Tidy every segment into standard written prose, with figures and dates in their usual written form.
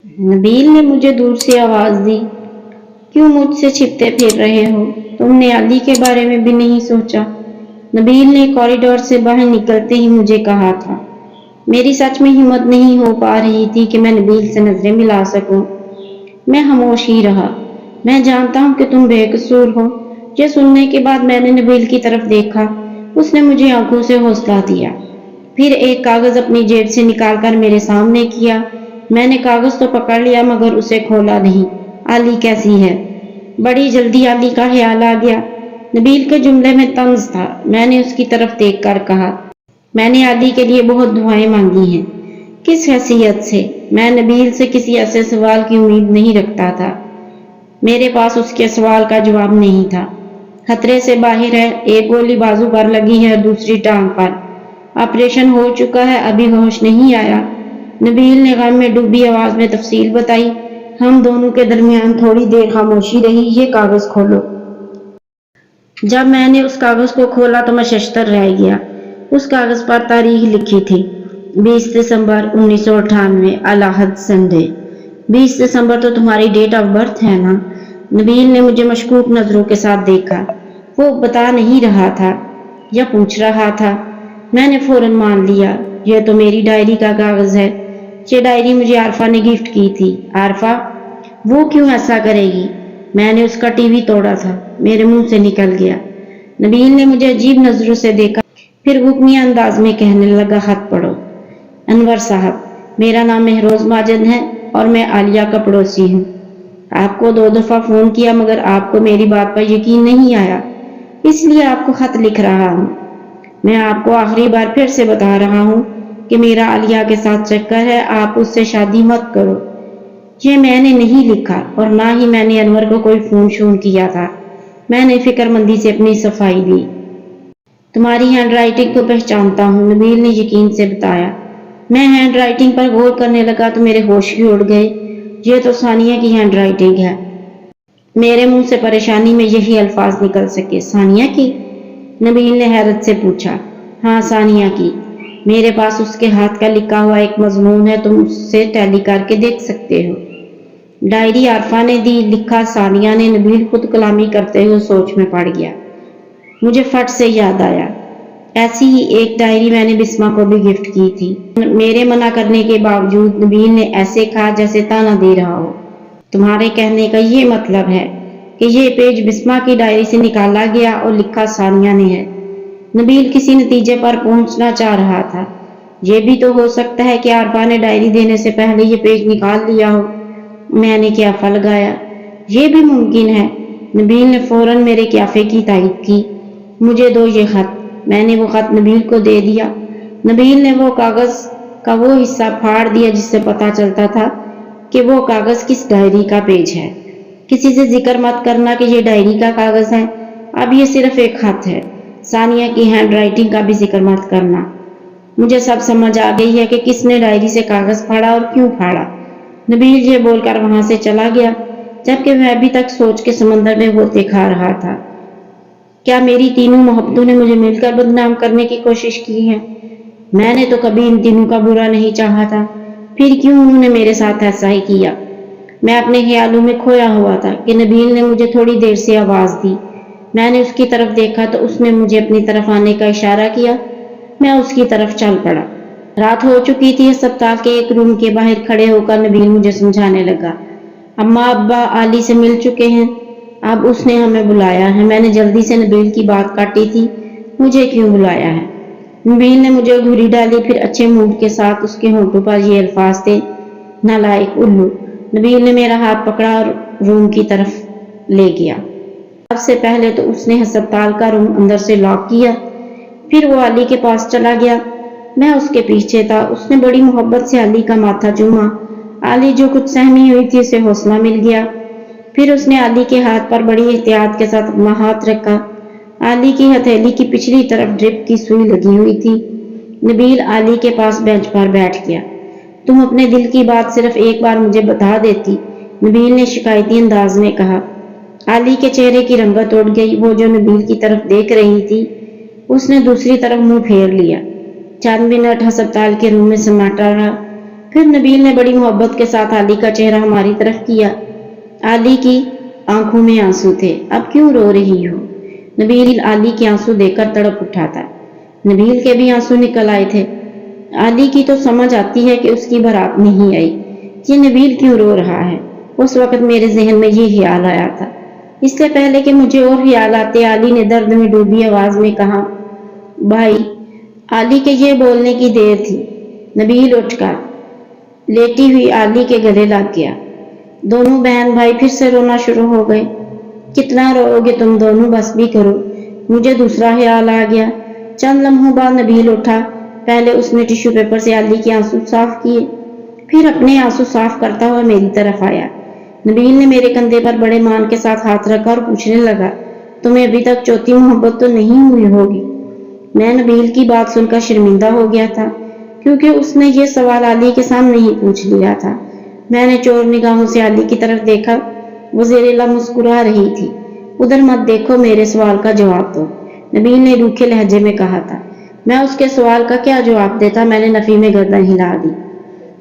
نبیل نے مجھے دور سے آواز دی، کیوں مجھ سے چھپتے پھر رہے ہو؟ تم نے علی کے بارے میں بھی نہیں سوچا؟ نبیل نے کوریڈور سے باہر نکلتے ہی مجھے کہا تھا۔ میری سچ میں ہمت نہیں ہو پا رہی تھی کہ میں نبیل سے نظریں ملا سکوں۔ میں خاموش ہی رہا۔ میں جانتا ہوں کہ تم بے قصور ہو۔ یہ سننے کے بعد میں نے نبیل کی طرف دیکھا۔ اس نے مجھے آنکھوں سے حوصلہ دیا، پھر ایک کاغذ اپنی جیب سے نکال کر میرے سامنے کیا۔ میں نے کاغذ تو پکڑ لیا مگر اسے کھولا نہیں۔ علی کیسی ہے؟ بڑی جلدی علی کا خیال آ گیا۔ نبیل کے جملے میں طنز تھا۔ میں نے اس کی طرف دیکھ کر کہا، میں نے علی کے لیے بہت دعائیں مانگی ہیں۔ کس حیثیت سے؟ میں نبیل سے کسی ایسے سوال کی امید نہیں رکھتا تھا۔ میرے پاس اس کے سوال کا جواب نہیں تھا۔ خطرے سے باہر ہے، ایک گولی بازو پر لگی ہے، دوسری ٹانگ پر۔ آپریشن ہو چکا ہے، ابھی ہوش نہیں آیا۔ نبیل نے غم میں ڈوبی آواز میں تفصیل بتائی۔ ہم دونوں کے درمیان تھوڑی دیر خاموشی رہی۔ یہ کاغذ کھولو۔ جب میں نے اس کاغذ کو کھولا تو میں ششدر رہ گیا۔ اس کاغذ پر تاریخ لکھی تھی، 20 دسمبر 1998، الاحد سنڈے۔ 20 دسمبر تو تمہاری ڈیٹ آف برتھ ہے نا؟ نبیل نے مجھے مشکوک نظروں کے ساتھ دیکھا۔ وہ بتا نہیں رہا تھا یا پوچھ رہا تھا؟ میں نے فوراً مان لیا، یہ تو میری ڈائری کا کاغذ ہے۔ یہ ڈائری مجھے عارفہ نے گفٹ کی تھی۔ عارفہ؟ وہ کیوں ایسا کرے گی؟ میں نے اس کا ٹی وی توڑا تھا، میرے منہ سے نکل گیا۔ نبیل نے مجھے عجیب نظروں سے دیکھا، پھر حکمیہ انداز میں کہنے لگا، خط پڑھو۔ انور صاحب، میرا نام مہروز ماجد ہے اور میں عالیہ کا پڑوسی ہوں۔ آپ کو 2 دفعہ فون کیا مگر آپ کو میری بات پر یقین نہیں آیا، اس لیے آپ کو خط لکھ رہا ہوں۔ میں آپ کو آخری بار پھر سے بتا رہا ہوں کہ میرا عالیہ کے ساتھ چکر ہے، آپ اس سے شادی مت کرو۔ یہ میں نے نہیں لکھا اور نہ ہی میں نے انور کو کوئی فون شون کیا تھا۔ میں نے فکر مندی سے اپنی صفائی دی۔ تمہاری ہینڈ رائٹنگ کو پہچانتا ہوں، نبیل نے یقین سے بتایا۔ میں ہینڈ رائٹنگ پر غور کرنے لگا تو میرے ہوش ہی اڑ گئے۔ یہ تو ثانیہ کی ہینڈ رائٹنگ ہے۔ میرے منہ سے پریشانی میں یہی الفاظ نکل سکے، ثانیہ کی؟ نبیل نے حیرت سے پوچھا۔ ہاں، ثانیہ کی۔ میرے پاس اس کے ہاتھ کا لکھا ہوا ایک مضمون ہے، تم اس سے ٹیلی کر کے دیکھ سکتے ہو۔ ڈائری عارفہ نے دی، لکھا ثانیہ نے۔ نبیل خود کلامی کرتے ہوئے سوچ میں پڑ گیا۔ مجھے فٹ سے یاد آیا، ایسی ہی ایک ڈائری میں نے بسمہ کو بھی گفٹ کی تھی۔ میرے منع کرنے کے باوجود نبیل نے ایسے کہا جیسے تانا دے رہا ہو۔ تمہارے کہنے کا یہ مطلب ہے کہ یہ پیج بسمہ کی ڈائری سے نکالا گیا اور لکھا ثانیہ نے ہے؟ نبیل کسی نتیجے پر پہنچنا چاہ رہا تھا۔ یہ بھی تو ہو سکتا ہے کہ عارفہ نے ڈائری دینے سے پہلے یہ پیج نکال لیا ہو۔ میں نے قیافہ لگایا، یہ بھی ممکن ہے۔ نبیل نے فوراً میرے قیافے کی تائید کی۔ مجھے دو یہ خط۔ میں نے وہ خط نبیل کو دے دیا۔ نبیل نے وہ کاغذ کا وہ حصہ پھاڑ دیا جس سے پتہ چلتا تھا کہ وہ کاغذ کس ڈائری کا پیج ہے۔ کسی سے ذکر مت کرنا کہ یہ ڈائری کا کاغذ ہے، اب یہ صرف ایک خط ہے۔ ثانیہ کی ہینڈ رائٹنگ کا بھی ذکر مت کرنا۔ مجھے سب سمجھ آ گئی ہے کہ کس نے ڈائری سے کاغذ پھاڑا اور کیوں پھاڑا۔ نبیل یہ بول کر وہاں سے چلا گیا، جبکہ میں ابھی تک سوچ کے سمندر میں غوطے کھا رہا تھا۔ کیا میری تینوں محبتوں نے مجھے مل کر بدنام کرنے کی کوشش کی ہے؟ میں نے تو کبھی ان تینوں کا برا نہیں چاہا تھا، پھر کیوں انہوں نے میرے ساتھ ایسا ہی کیا؟ میں اپنے خیالوں میں کھویا ہوا تھا کہ نبیل نے مجھے تھوڑی دیر سے آواز دی۔ میں نے اس کی طرف دیکھا تو اس نے مجھے اپنی طرف آنے کا اشارہ کیا۔ میں اس کی طرف چل پڑا۔ رات ہو چکی تھی۔ ہسپتال کے ایک روم کے باہر کھڑے ہو کر نبیل مجھے سمجھانے لگا، اماں ابا علی سے مل چکے ہیں، اب اس نے ہمیں بلایا ہے۔ میں نے جلدی سے نبیل کی بات کاٹی تھی، مجھے کیوں بلایا ہے؟ نبیل نے مجھے گھوری ڈالی، پھر اچھے موڈ کے ساتھ اس کے ہونٹوں پر یہ الفاظ تھے، نالائق الو۔ نبیل نے میرا ہاتھ پکڑا اور روم کی طرف لے گیا۔ سب سے پہلے تو اس نے ہسپتال کا روم اندر سے لاک کیا، پھر وہ علی کے پاس چلا گیا۔ میں اس کے پیچھے تھا۔ اس نے بڑی محبت سے علی کا ماتھا چوما۔ علی جو کچھ سہمی ہوئی تھی اسے حوصلہ مل گیا۔ پھر اس نے علی کے ہاتھ پر بڑی احتیاط کے ساتھ اپنا ہاتھ رکھا۔ علی کی ہتھیلی کی پچھلی طرف ڈرپ کی سوئی لگی ہوئی تھی۔ نبیل علی کے پاس بینچ پر بیٹھ گیا۔ تم اپنے دل کی بات صرف ایک بار مجھے بتا دیتی، نبیل نے شکایتی انداز میں کہا۔ علی کے چہرے کی رنگت اڑ گئی۔ وہ جو نبیل کی طرف دیکھ رہی تھی، اس نے دوسری طرف منہ پھیر لیا۔ چند منٹ ہسپتال کے روم میں سناٹا رہا۔ پھر نبیل نے بڑی محبت کے ساتھ علی کا چہرہ ہماری طرف کیا۔ علی کی آنکھوں میں آنسو تھے۔ اب کیوں رو رہی ہو؟ نبیل علی کے آنسو دیکھ کر تڑپ اٹھا تھا۔ نبیل کے بھی آنسو نکل آئے تھے۔ علی کی تو سمجھ آتی ہے کہ اس کی بارات نہیں آئی، یہ نبیل کیوں رو رہا ہے۔ اس وقت میرے ذہن میں یہ خیال آیا تھا۔ اس سے پہلے کہ مجھے اور خیال آتے، علی نے درد میں ڈوبی آواز میں کہا، بھائی۔ علی کے یہ بولنے کی دیر تھی۔ نبیل اٹھ کر لیٹی ہوئی علی کے گلے لگ گیا۔ دونوں بہن بھائی پھر سے رونا شروع ہو گئے۔ کتنا رو گے تم دونوں، بس بھی کرو۔ مجھے دوسرا خیال آ گیا۔ چند لمحوں بعد نبیل اٹھا۔ پہلے اس نے ٹیشو پیپر سے علی کے آنسو صاف کیے، پھر اپنے آنسو صاف کرتا ہوا میری طرف آیا۔ نبیل نے میرے کندھے پر بڑے مان کے ساتھ ہاتھ رکھا اور پوچھنے لگا، تمہیں ابھی تک چوتھی محبت تو نہیں ہوئی ہوگی؟ میں نبیل کی بات سن کر شرمندہ ہو گیا تھا، کیونکہ اس نے یہ سوال علی کے سامنے ہی پوچھ لیا تھا۔ میں نے چور نگاہوں سے علی کی طرف دیکھا۔ وہ زیر لب مسکرا رہی تھی۔ ادھر مت دیکھو، میرے سوال کا جواب دو، نبیل نے روکھے لہجے میں کہا تھا۔ میں اس کے سوال کا کیا جواب دیتا؟ میں نے نفی میں گردن ہلا دی۔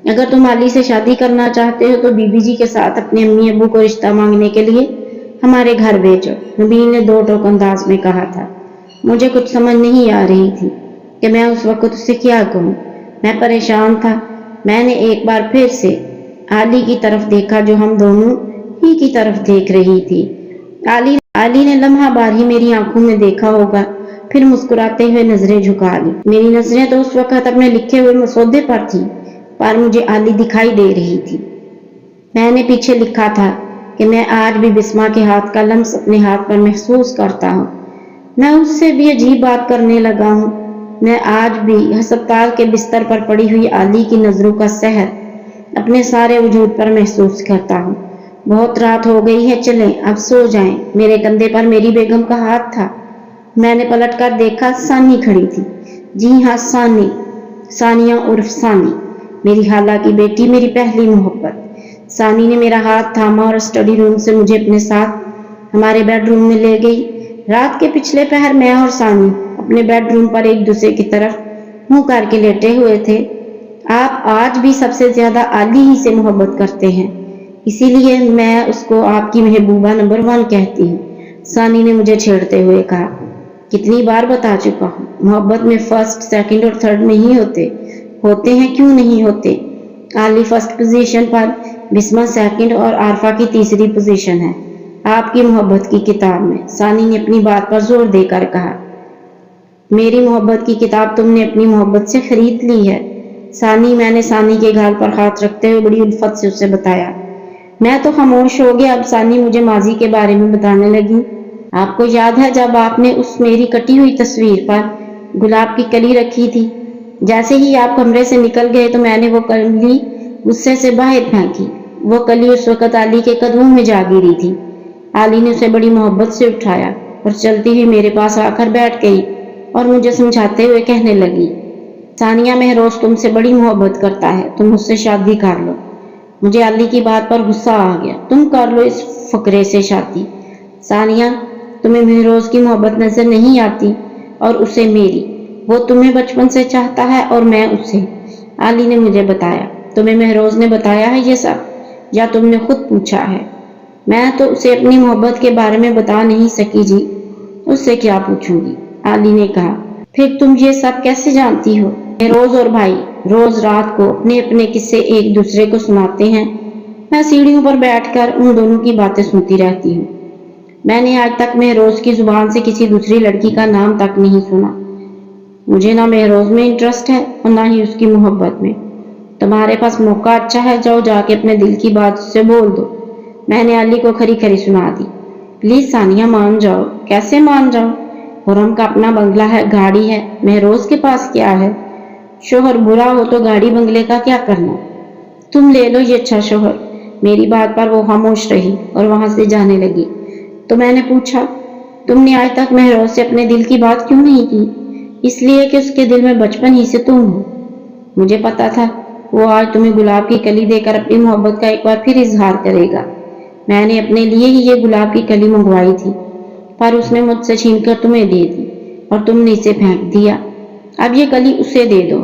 اگر تم علی سے شادی کرنا چاہتے ہو تو بی بی جی کے ساتھ اپنے امی ابو کو رشتہ مانگنے کے لیے ہمارے گھر بھیجو، نبیل نے دو ٹوک انداز میں کہا تھا۔ مجھے کچھ سمجھ نہیں آ رہی تھی کہ میں اس وقت اس سے کیا کہوں۔ میں پریشان تھا۔ میں نے ایک بار پھر سے علی کی طرف دیکھا جو ہم دونوں ہی کی طرف دیکھ رہی تھی۔ علی نے لمحہ بار ہی میری آنکھوں میں دیکھا ہوگا، پھر مسکراتے ہوئے نظریں جھکا لی۔ میری نظریں تو اس وقت اپنے لکھے ہوئے مسودے پر تھی، پر مجھے علی دکھائی دے رہی تھی۔ میں نے پیچھے لکھا تھا کہ میں آج بھی بسمہ کے ہاتھ کا لمس اپنے ہاتھ پر محسوس کرتا ہوں۔ میں اس سے بھی عجیب بات کرنے لگا ہوں۔ میں آج بھی ہسپتال کے بستر پر پڑی ہوئی علی کی نظروں کا سحر اپنے سارے وجود پر محسوس کرتا ہوں۔ بہت رات ہو گئی ہے، چلیں اب سو جائیں۔ میرے کندھے پر میری بیگم کا ہاتھ تھا۔ میں نے پلٹ کر دیکھا، ثانی کھڑی تھی۔ جی ہاں، ثانی، ثانیہ عرف ثانی، میری خالہ کی بیٹی، میری پہلی محبت۔ ثانی نے میرا ہاتھ تھاما اور اسٹڈی روم سے مجھے اپنے ساتھ ہمارے بیڈ روم میں لے گئی۔ رات کے پچھلے پہر میں اور ثانی اپنے بیڈ روم پر ایک دوسرے کی طرف منہ کر کے لیٹے ہوئے تھے۔ آپ آج بھی سب سے زیادہ علی ہی سے محبت کرتے ہیں، اسی لیے میں اس کو آپ کی محبوبہ نمبر 1 کہتی ہوں، ثانی نے مجھے چھیڑتے ہوئے کہا۔ کتنی بار بتا چکا ہوں، محبت میں فرسٹ، سیکنڈ اور تھرڈ نہیں ہوتے ہیں، کیوں نہیں ہوتے؟ علی فرسٹ پوزیشن پر، بسمہ سیکنڈ اور عارفہ کی تیسری پوزیشن ہے آپ کی محبت کی کتاب میں، ثانی نے اپنی بات پر زور دے کر کہا۔ میری محبت کی کتاب تم نے اپنی محبت سے خرید لی ہے، ثانی، میں نے ثانی کے گال پر ہاتھ رکھتے ہوئے بڑی الفت سے اسے بتایا۔ میں تو خاموش ہو گیا۔ اب ثانی مجھے ماضی کے بارے میں بتانے لگی۔ آپ کو یاد ہے جب آپ نے اس میری کٹی ہوئی تصویر پر گلاب کی کلی رکھی تھی؟ جیسے ہی آپ کمرے سے نکل گئے تو میں نے وہ کلی غصے سے باہر پھینکی۔ وہ کلی اس وقت علی کے قدموں میں جا گری تھی۔ علی نے اسے بڑی محبت سے اٹھایا اور چلتی ہوئی میرے پاس آ کر بیٹھ گئی اور مجھے سمجھاتے ہوئے کہنے لگی، ثانیہ، مہروز تم سے بڑی محبت کرتا ہے، تم اس سے شادی کر لو۔ مجھے علی کی بات پر غصہ آ گیا۔ تم کر لو اس فقرے سے شادی۔ ثانیہ، تمہیں مہروز کی محبت نظر نہیں آتی اور اسے میری؟ وہ تمہیں بچپن سے چاہتا ہے اور میں اسے۔ علی نے مجھے بتایا۔ تمہیں مہروز نے بتایا ہے یہ سب یا تم نے خود پوچھا ہے؟ میں تو اسے اپنی محبت کے بارے میں بتا نہیں سکی جی، اس سے کیا پوچھوں گی؟ علی نے کہا۔ پھر تم یہ سب کیسے جانتی ہو؟ مہروز اور بھائی روز رات کو اپنے اپنے قصے ایک دوسرے کو سناتے ہیں۔ میں سیڑھیوں پر بیٹھ کر ان دونوں کی باتیں سنتی رہتی ہوں۔ میں نے آج تک مہروز کی زبان سے کسی دوسری لڑکی کا نام تک نہیں سنا۔ مجھے نہ مہروز میں انٹرسٹ ہے اور نہ ہی اس کی محبت میں۔ تمہارے پاس موقع اچھا ہے، جاؤ جا کے اپنے دل کی بات اس سے بول دو۔ میں نے علی کو کھری کھری سنا دی۔ پلیز ثانیہ مان جاؤ۔ کیسے مان جاؤ؟ خرم کا اپنا بنگلہ ہے، گاڑی ہے، مہروز کے پاس کیا ہے؟ شوہر برا ہو تو گاڑی بنگلے کا کیا کرنا؟ تم لے لو یہ اچھا شوہر۔ میری بات پر وہ خاموش رہی اور وہاں سے جانے لگی۔ تو میں نے پوچھا، تم نے آج تک مہروز سے اپنے دل کی بات کیوں نہیں کی؟ اس لیے کہ اس کے دل میں بچپن ہی سے تم ہو۔ مجھے پتا تھا وہ آج تمہیں گلاب کی کلی دے کر اپنی محبت کا ایک بار پھر اظہار کرے گا۔ میں نے اپنے لیے ہی یہ گلاب کی کلی منگوائی تھی، پر اس نے مجھ سے چھین کر تمہیں دے دی اور تم نے اسے پھینک دیا۔ اب یہ کلی اسے دے دو۔